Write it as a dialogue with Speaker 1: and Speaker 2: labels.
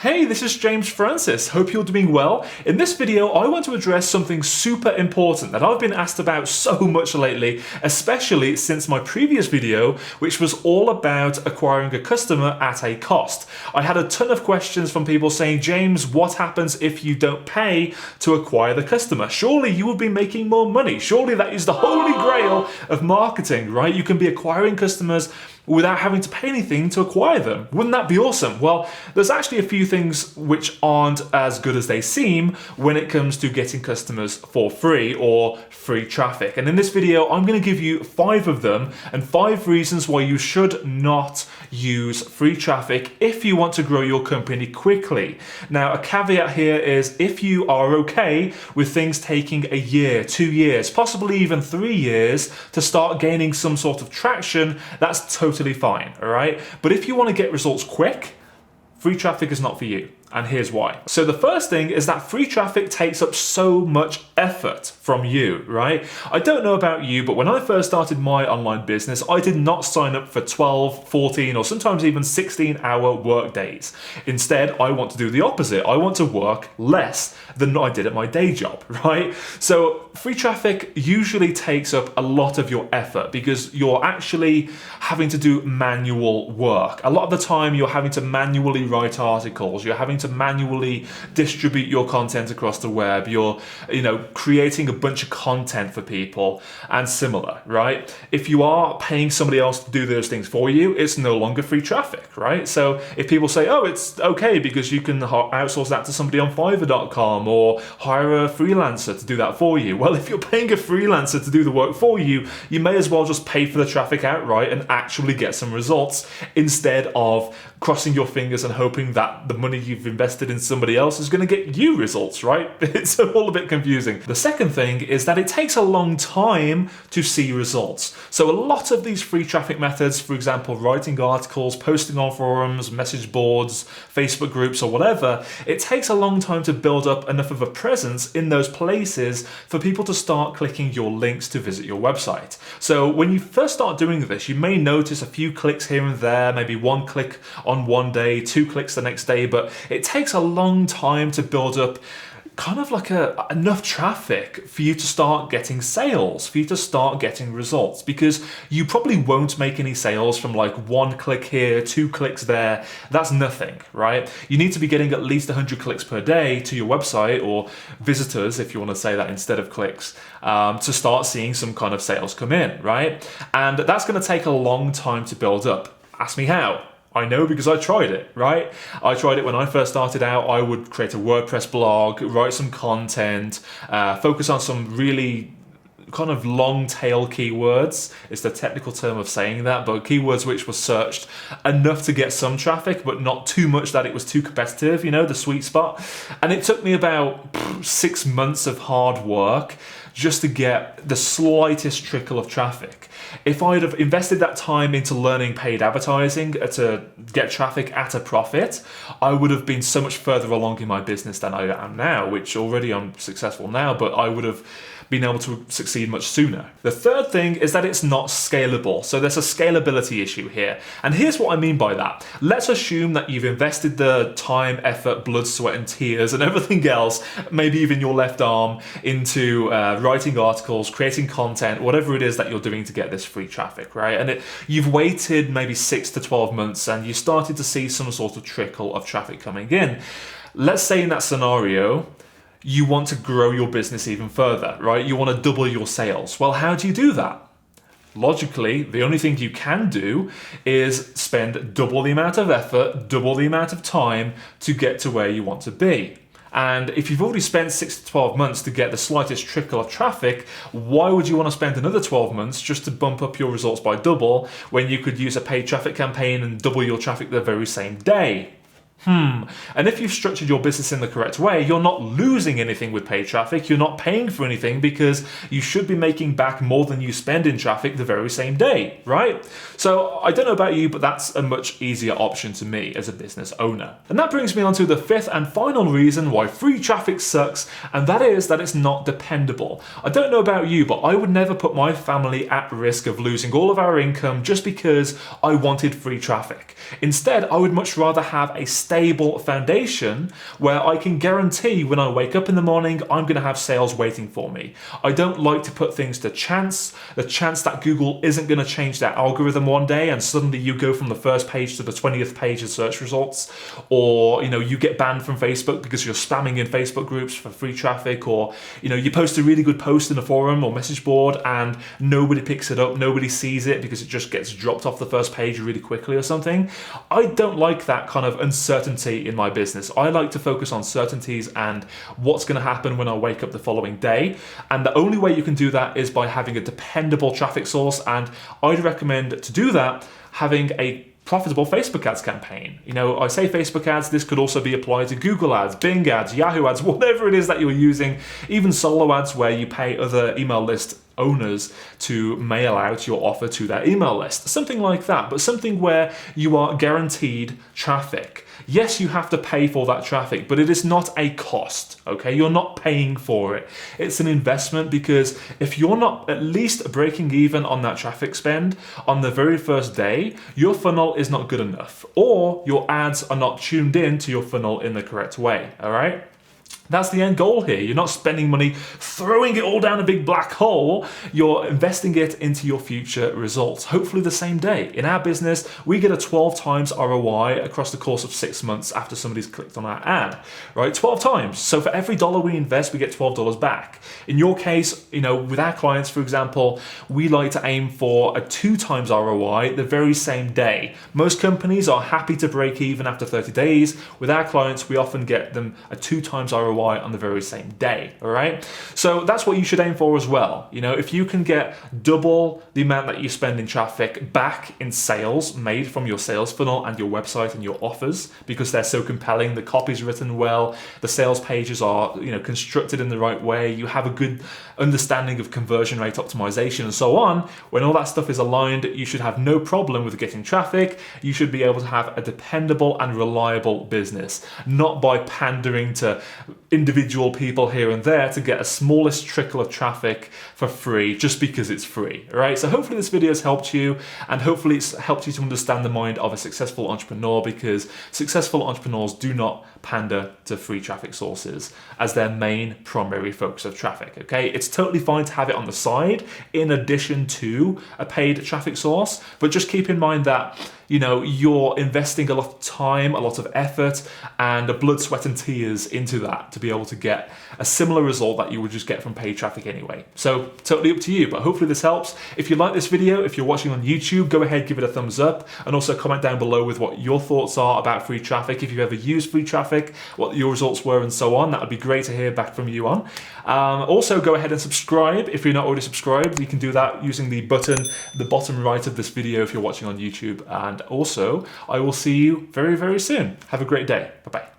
Speaker 1: Hey, this is James Francis. Hope you're doing well. In this video, I want to address something super important that I've been asked about so much lately, especially since my previous video, which was all about acquiring a customer at a cost. I had a ton of questions from people saying, James, what happens if you don't pay to acquire the customer? Surely you would be making more money. Surely that is the holy grail of marketing, right? You can be acquiring customers without having to pay anything to acquire them. Wouldn't that be awesome? Well, there's actually a few things which aren't as good as they seem when it comes to getting customers for free or free traffic. And in this video, I'm going to give you 5 of them and 5 reasons why you should not use free traffic if you want to grow your company quickly. Now, a caveat here is if you are okay with things taking a year, 2 years, possibly even 3 years to start gaining some sort of traction, that's totally fine, all right? But if you want to get results quick, free traffic is not for you. And here's why. So the first thing is that free traffic takes up so much effort from you, right? I don't know about you, but when I first started my online business, I did not sign up for 12, 14, or sometimes even 16-hour work days. Instead, I want to do the opposite. I want to work less than I did at my day job, right? So free traffic usually takes up a lot of your effort because you're actually having to do manual work. A lot of the time, you're having to manually write articles. You're having to manually distribute your content across the web. You're, creating a bunch of content for people and similar, right? If you are paying somebody else to do those things for you, it's no longer free traffic, right? So if people say, oh, it's okay because you can outsource that to somebody on Fiverr.com or hire a freelancer to do that for you. Well, if you're paying a freelancer to do the work for you, you may as well just pay for the traffic outright and actually get some results instead of crossing your fingers and hoping that the money you've invested in somebody else is going to get you results, right? It's all a bit confusing. The second thing is that it takes a long time to see results. So a lot of these free traffic methods, for example, writing articles, posting on forums, message boards, Facebook groups, or whatever, it takes a long time to build up enough of a presence in those places for people to start clicking your links to visit your website. So when you first start doing this, you may notice a few clicks here and there, maybe 1 click on one day, 2 clicks the next day, but it takes a long time to build up kind of like enough traffic for you to start getting sales, for you to start getting results, because you probably won't make any sales from like 1 click here, 2 clicks there. That's nothing, right? You need to be getting at least 100 clicks per day to your website, or visitors, if you want to say that instead of clicks, to start seeing some kind of sales come in, right? And that's going to take a long time to build up. Ask me how. I know because I tried it, right? I tried it when I first started out. I would create a WordPress blog, write some content, focus on some really kind of long tail keywords. It's the technical term of saying that, but keywords which were searched enough to get some traffic, but not too much that it was too competitive, the sweet spot. And it took me about 6 months of hard work just to get the slightest trickle of traffic. If I'd have invested that time into learning paid advertising to get traffic at a profit, I would have been so much further along in my business than I am now, which already I'm successful now, but I would have been able to succeed much sooner. The third thing is that it's not scalable. So there's a scalability issue here. And here's what I mean by that. Let's assume that you've invested the time, effort, blood, sweat, and tears and everything else, maybe even your left arm, into writing articles, creating content, whatever it is that you're doing to get this free traffic, right? And you've waited maybe 6 to 12 months and you started to see some sort of trickle of traffic coming in. Let's say in that scenario, you want to grow your business even further, right? You want to double your sales. Well, how do you do that? Logically, the only thing you can do is spend double the amount of effort, double the amount of time to get to where you want to be. And if you've already spent 6 to 12 months to get the slightest trickle of traffic, why would you want to spend another 12 months just to bump up your results by double when you could use a paid traffic campaign and double your traffic the very same day? And if you've structured your business in the correct way, you're not losing anything with paid traffic. You're not paying for anything because you should be making back more than you spend in traffic the very same day, right? So I don't know about you, but that's a much easier option to me as a business owner. And that brings me on to the 5th and final reason why free traffic sucks, and that is that it's not dependable. I don't know about you, but I would never put my family at risk of losing all of our income just because I wanted free traffic. Instead, I would much rather have a stable foundation where I can guarantee when I wake up in the morning, I'm going to have sales waiting for me. I don't like to put things to chance, the chance that Google isn't going to change their algorithm one day and suddenly you go from the first page to the 20th page of search results, or you get banned from Facebook because you're spamming in Facebook groups for free traffic, or you post a really good post in a forum or message board and nobody picks it up, nobody sees it because it just gets dropped off the first page really quickly or something. I don't like that kind of uncertainty in my business. I like to focus on certainties and what's going to happen when I wake up the following day. And the only way you can do that is by having a dependable traffic source. And I'd recommend to do that having a profitable Facebook ads campaign. I say Facebook ads, this could also be applied to Google ads, Bing ads, Yahoo ads, whatever it is that you're using, even solo ads where you pay other email list owners to mail out your offer to their email list. Something like that, but something where you are guaranteed traffic. Yes, you have to pay for that traffic, but it is not a cost, okay? You're not paying for it. It's an investment, because if you're not at least breaking even on that traffic spend on the very first day, your funnel is not good enough, or your ads are not tuned in to your funnel in the correct way, all right? That's the end goal here. You're not spending money throwing it all down a big black hole. You're investing it into your future results, hopefully the same day. In our business, we get a 12 times ROI across the course of 6 months after somebody's clicked on our ad, right? 12 times. So for every dollar we invest, we get $12 back. In your case, with our clients, for example, we like to aim for a 2 times ROI the very same day. Most companies are happy to break even after 30 days. With our clients, we often get them a 2 times ROI on the very same day, all right? So that's what you should aim for as well. If you can get double the amount that you spend in traffic back in sales made from your sales funnel and your website and your offers, because they're so compelling, the copy's written well, the sales pages are constructed in the right way, you have a good understanding of conversion rate optimization and so on, when all that stuff is aligned, you should have no problem with getting traffic. You should be able to have a dependable and reliable business, not by pandering to individual people here and there to get a smallest trickle of traffic for free just because it's free, all right? So hopefully this video has helped you, and hopefully it's helped you to understand the mind of a successful entrepreneur, because successful entrepreneurs do not pander to free traffic sources as their main primary focus of traffic, okay? It's totally fine to have it on the side in addition to a paid traffic source, but just keep in mind that you're investing a lot of time, a lot of effort, and blood, sweat, and tears into that to be able to get a similar result that you would just get from paid traffic anyway. So totally up to you, but hopefully this helps. If you like this video, if you're watching on YouTube, go ahead, give it a thumbs up, and also comment down below with what your thoughts are about free traffic. If you've ever used free traffic, what your results were, and so on. That would be great to hear back from you on. Also, go ahead and subscribe if you're not already subscribed. You can do that using the button at the bottom right of this video if you're watching on YouTube. And also, I will see you very, very soon. Have a great day. Bye-bye.